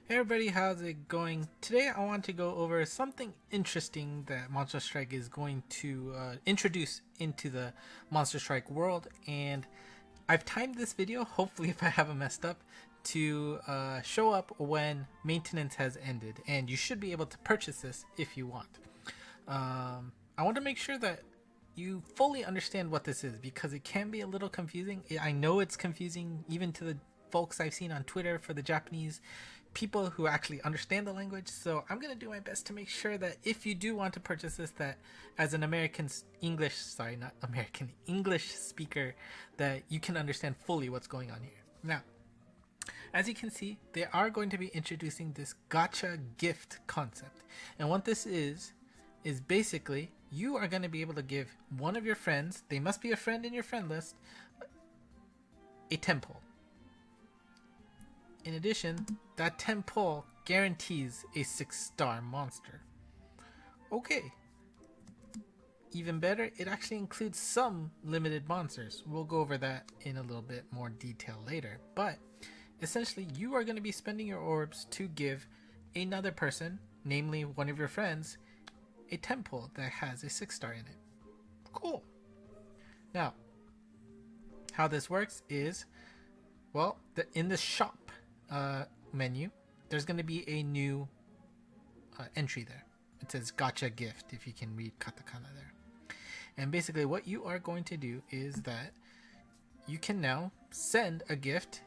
Hey everybody, how's it going? Today I want to go over something interesting that Monster Strike is going to introduce into the Monster Strike world, and I've timed this video, hopefully if I haven't messed up, to show up when maintenance has ended, and you should be able to purchase this if you want. I want to make sure that you fully understand what this is because it can be a little confusing. I know it's confusing even to the folks I've seen on Twitter for the Japanese people who actually understand the language. So I'm going to do my best to make sure that if you do want to purchase this, that as an English speaker, that you can understand fully what's going on here. Now, as you can see, they are going to be introducing this Gacha Gift concept. And what this is basically you are going to be able to give one of your friends, they must be a friend in your friend list, a temple. In addition, that temple guarantees a 6-star monster. Okay. Even better, it actually includes some limited monsters. We'll go over that in a little bit more detail later. But essentially, you are going to be spending your orbs to give another person, namely one of your friends, a temple that has a 6-star in it. Cool. Now, how this works is, well, in the shop menu, there's going to be a new entry there. It says Gacha Gift, if you can read katakana there. And basically what you are going to do is that you can now send a gift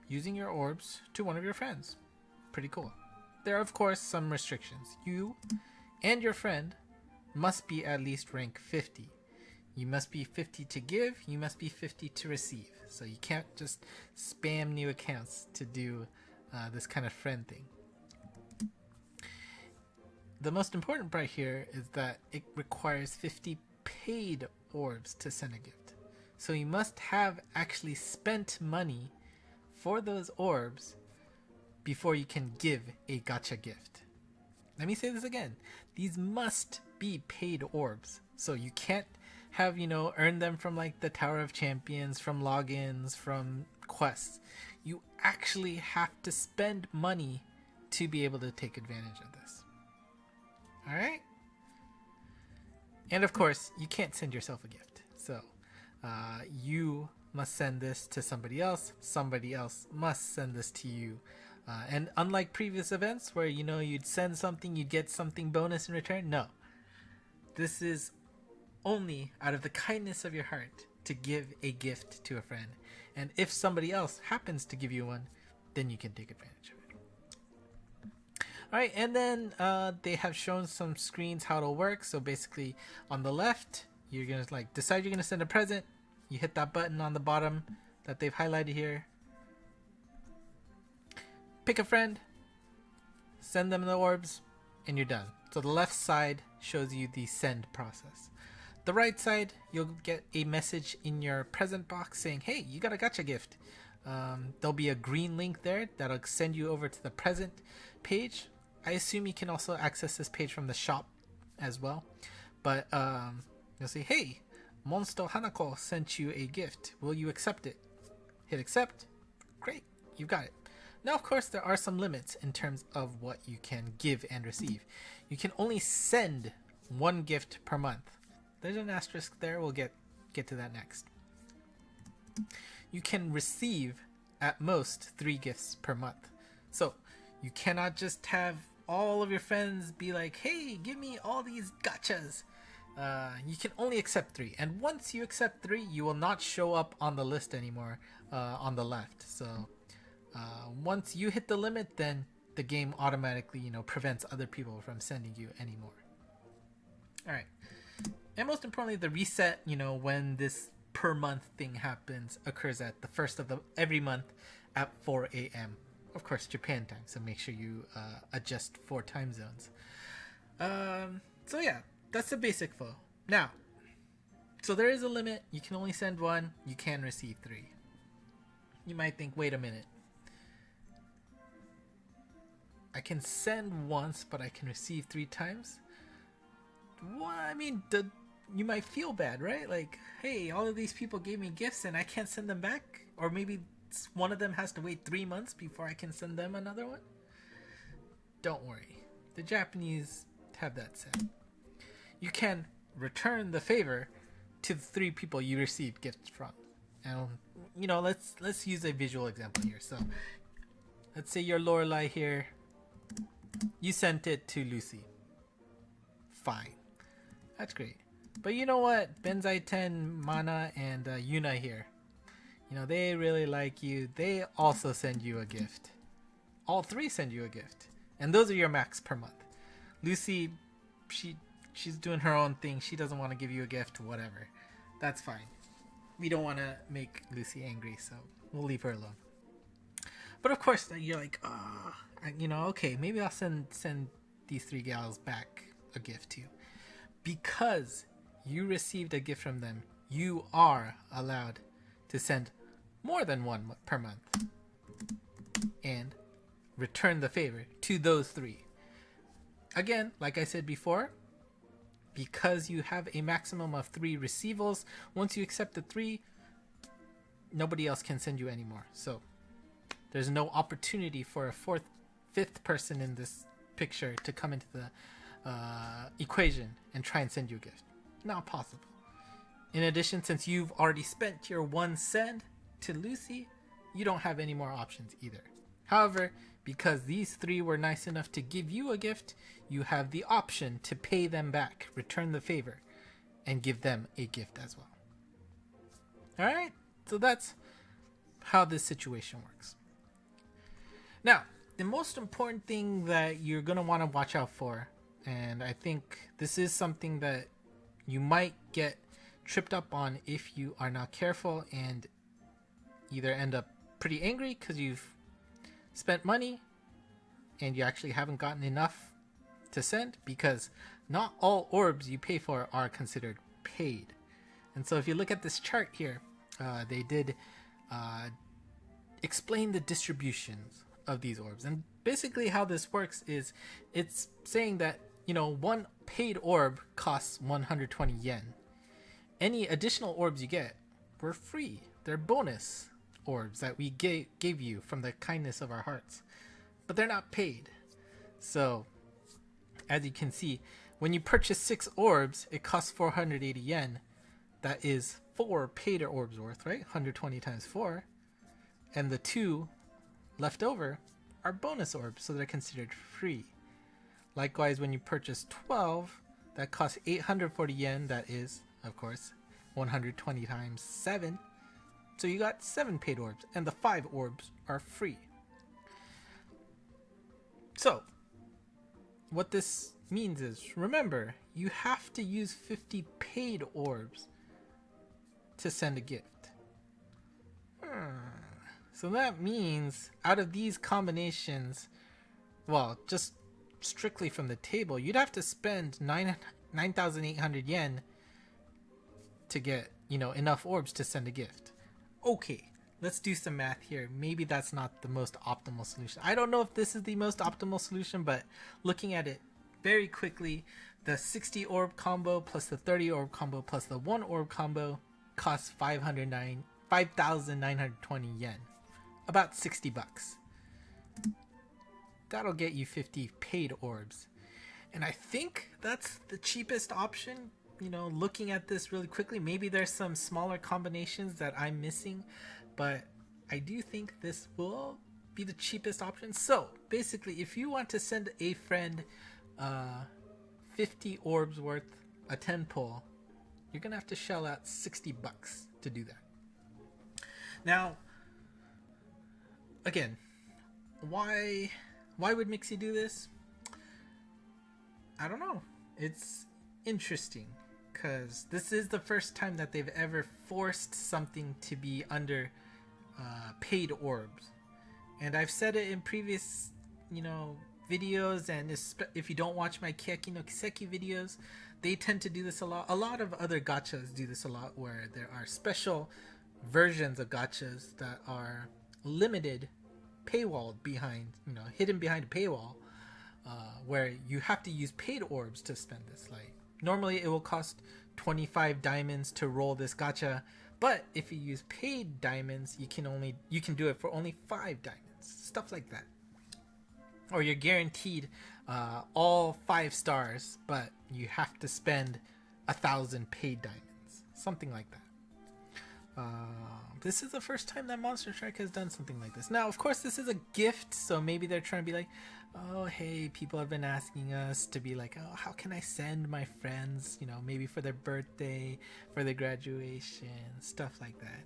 using your orbs to one of your friends. Pretty cool. There are of course some restrictions. You and your friend must be at least rank 50. You must be 50 to give, you must be 50 to receive. So you can't just spam new accounts to do this kind of friend thing. The most important part here is that it requires 50 paid orbs to send a gift. So you must have actually spent money for those orbs before you can give a gacha gift. Let me say this again. These must be paid orbs. So you can't have, earn them from like the Tower of Champions, from logins, from quests. You actually have to spend money to be able to take advantage of this. Alright? And of course, you can't send yourself a gift. So you must send this to somebody else must send this to you. And unlike previous events where, you'd send something, you'd get something bonus in return, no. This is only out of the kindness of your heart to give a gift to a friend. And if somebody else happens to give you one, then you can take advantage of it. Alright, and then they have shown some screens how it'll work. So basically on the left, you're going to decide you're going to send a present. You hit that button on the bottom that they've highlighted here. Pick a friend, send them the orbs, and you're done. So the left side shows you the send process. The right side, you'll get a message in your present box saying, hey, you got a gacha gift. There'll be a green link there that'll send you over to the present page. I assume you can also access this page from the shop as well. But you'll say, hey, Monsto Hanako sent you a gift. Will you accept it? Hit accept. Great, you've got it. Now, of course, there are some limits in terms of what you can give and receive. You can only send one gift per month. There's an asterisk there. We'll get to that next. You can receive at most 3 gifts per month. So you cannot just have all of your friends be like, hey, give me all these gachas. You can only accept 3. And once you accept 3, you will not show up on the list anymore on the left. So once you hit the limit, then the game automatically, prevents other people from sending you anymore. All right. And most importantly, the reset, when this per month thing happens, occurs at the first of every month at 4 a.m. Of course, Japan time, so make sure you adjust 4 time zones. So yeah, that's the basic flow. Now, so there is a limit. You can only send 1. You can receive 3. You might think, wait a minute. I can send once, but I can receive 3 times? Well, I mean, you might feel bad, right? Like, hey, all of these people gave me gifts and I can't send them back. Or maybe one of them has to wait 3 months before I can send them another one. don't worry. The Japanese have that set. You can return the favor to the 3 people you received gifts from. And let's use a visual example here. So let's say you're Lorelai here. You sent it to Lucy. Fine. That's great. But you know what? Benzai 10, Mana, and Yuna here. They really like you. They also send you a gift. All 3 send you a gift. And those are your max per month. Lucy, she's doing her own thing. She doesn't want to give you a gift, whatever. That's fine. We don't want to make Lucy angry, so we'll leave her alone. But of course, you're like, okay, maybe I'll send these 3 gals back a gift too. Because you received a gift from them, you are allowed to send more than 1 per month and return the favor to those 3. Again, like I said before, because you have a maximum of 3 receivables, once you accept the 3, nobody else can send you anymore. So there's no opportunity for a 5th person in this picture to come into the equation and try and send you a gift. Not possible. In addition, since you've already spent your 1 send to Lucy, you don't have any more options either. However, because these 3 were nice enough to give you a gift, you have the option to pay them back, return the favor, and give them a gift as well. Alright, so that's how this situation works. Now, the most important thing that you're going to want to watch out for, and I think this is something that you might get tripped up on if you are not careful and either end up pretty angry because you've spent money and you actually haven't gotten enough to send, because not all orbs you pay for are considered paid. And so if you look at this chart here, they did explain the distributions of these orbs. And basically how this works is it's saying that 1 paid orb costs 120 yen. Any additional orbs you get were free. They're bonus orbs that we gave you from the kindness of our hearts, but they're not paid. So as you can see, when you purchase 6 orbs, it costs 480 yen. That is 4 paid orbs worth, right? 120 times 4. And the 2 left over are bonus orbs, so they're considered free. Likewise, when you purchase 12, that costs 840 yen. That is, of course, 120 times 7. So you got 7 paid orbs, and the 5 orbs are free. So what this means is, remember, you have to use 50 paid orbs to send a gift. So that means out of these combinations, well, just strictly from the table, you'd have to spend 9,800 yen to get, enough orbs to send a gift. Okay, let's do some math here. Maybe that's not the most optimal solution. I don't know if this is the most optimal solution, but looking at it very quickly, the 60 orb combo plus the 30 orb combo plus the 1 orb combo costs 5,920 yen. About 60 bucks. That'll get you 50 paid orbs. And I think that's the cheapest option. Looking at this really quickly, maybe there's some smaller combinations that I'm missing, but I do think this will be the cheapest option. So basically, if you want to send a friend 50 orbs worth a 10 pull, you're gonna have to shell out 60 bucks to do that. Now, again, why would Mixie do this? I don't know. It's interesting because this is the first time that they've ever forced something to be under paid orbs. And I've said it in previous, videos, and if you don't watch my Kiyaki no Kiseki videos, they tend to do this a lot. A lot of other gachas do this a lot, where there are special versions of gachas that are limited, paywalled behind, hidden behind a paywall, where you have to use paid orbs to spend this. Like, normally it will cost 25 diamonds to roll this gacha, but if you use paid diamonds, you can do it for only 5 diamonds. Stuff like that. or you're guaranteed all 5 stars, but you have to spend 1,000 paid diamonds, something like that. This is the first time that Monster Strike has done something like this. Now, of course, this is a gift, so maybe they're trying to be like, oh, hey, people have been asking us to be like, oh, how can I send my friends, you know, maybe for their birthday, for their graduation, stuff like that.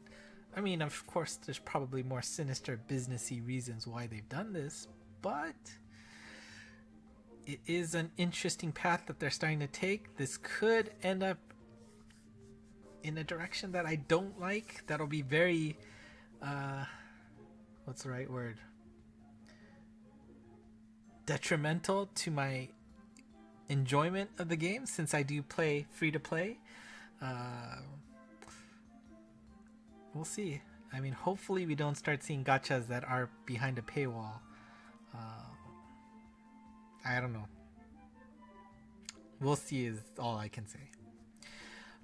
I mean, of course, there's probably more sinister businessy reasons why they've done this, but it is an interesting path that they're starting to take. This could end up in a direction that I don't like. That'll be very, what's the right word? Detrimental to my enjoyment of the game, since I do play free to play. We'll see. I mean, hopefully we don't start seeing gachas that are behind a paywall. I don't know. We'll see is all I can say.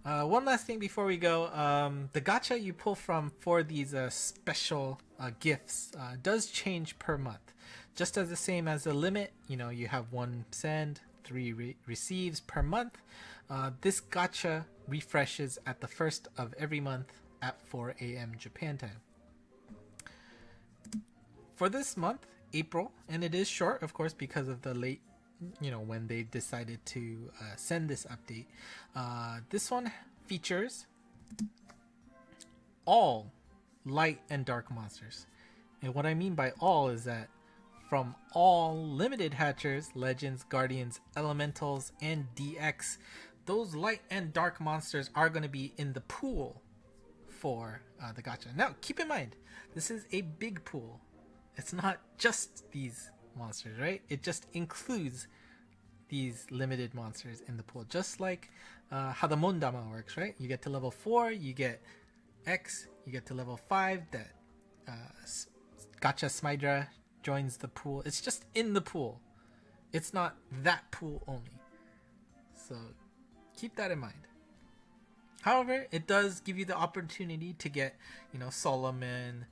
One last thing before we go. The gacha you pull from for these special gifts does change per month. Just as the same as the limit, you know, you have 1 send, 3 receives per month. This gacha refreshes at the first of every month at 4 a.m. Japan time. For this month, April, and it is short, of course, because of the late, you know, when they decided to send this update. This one features all light and dark monsters. And what I mean by all is that from all limited hatchers, legends, guardians, elementals, and DX, those light and dark monsters are going to be in the pool for the gacha. Now, keep in mind, this is a big pool. It's not just these monsters, right? It just includes these limited monsters in the pool, just like how the Mondama works, right? You get to level 4, you get X, you get to level 5, that Gacha Smydra joins the pool. It's just in the pool. It's not that pool only. So keep that in mind. However, it does give you the opportunity to get, you know, Solomon,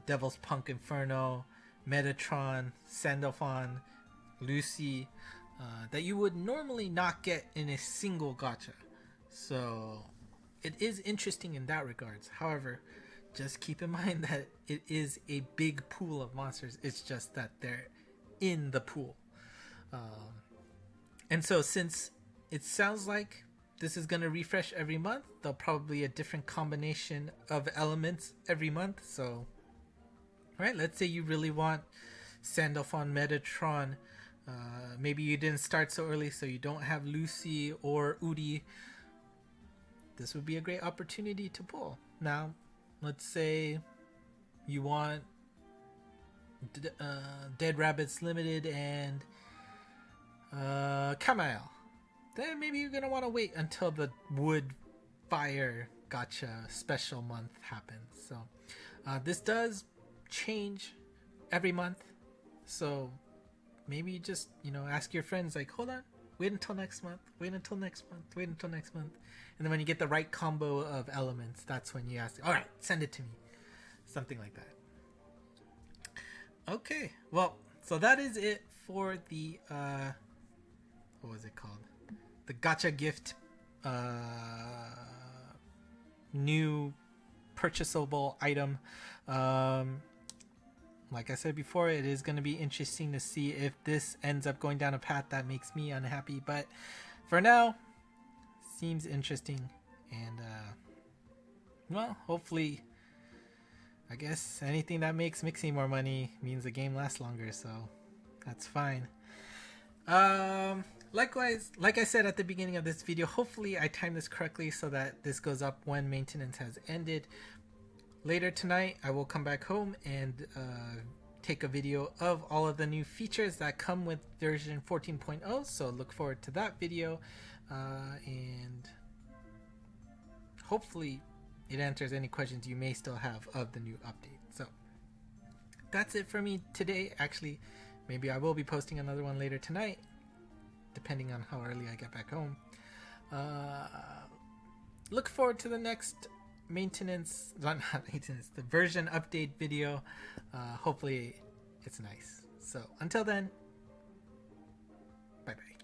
Devil's Punk Inferno, Metatron, Sandalphon, Lucy, that you would normally not get in a single gacha. So it is interesting in that regards. However, just keep in mind that it is a big pool of monsters. It's just that they're in the pool. And so since it sounds like this is going to refresh every month, there'll probably a different combination of elements every month. So, right, let's say you really want Sandalphon, Metatron. Maybe you didn't start so early, so you don't have Lucy or Udi. This would be a great opportunity to pull. Now, let's say you want Dead Rabbits Limited and Kamael. Then maybe you're going to want to wait until the Wood Fire Gacha special month happens. So this does change every month. So maybe you just, you know, ask your friends like, hold on, wait until next month, wait until next month, wait until next month. And then when you get the right combo of elements, that's when you ask, all right, send it to me. Something like that. Okay, well, so that is it for the, what was it called? The Gacha Gift new purchasable item. Like I said before, it is going to be interesting to see if this ends up going down a path that makes me unhappy. But for now, seems interesting. And, well, hopefully, I guess anything that makes Mixie more money means the game lasts longer. So that's fine. Likewise, like I said at the beginning of this video, hopefully I timed this correctly so that this goes up when maintenance has ended. Later tonight, I will come back home and take a video of all of the new features that come with version 14.0. So look forward to that video. And hopefully it answers any questions you may still have of the new update. So that's it for me today. Actually, maybe I will be posting another one later tonight, depending on how early I get back home. Look forward to the next the version update video. Hopefully it's nice. So until then, bye bye.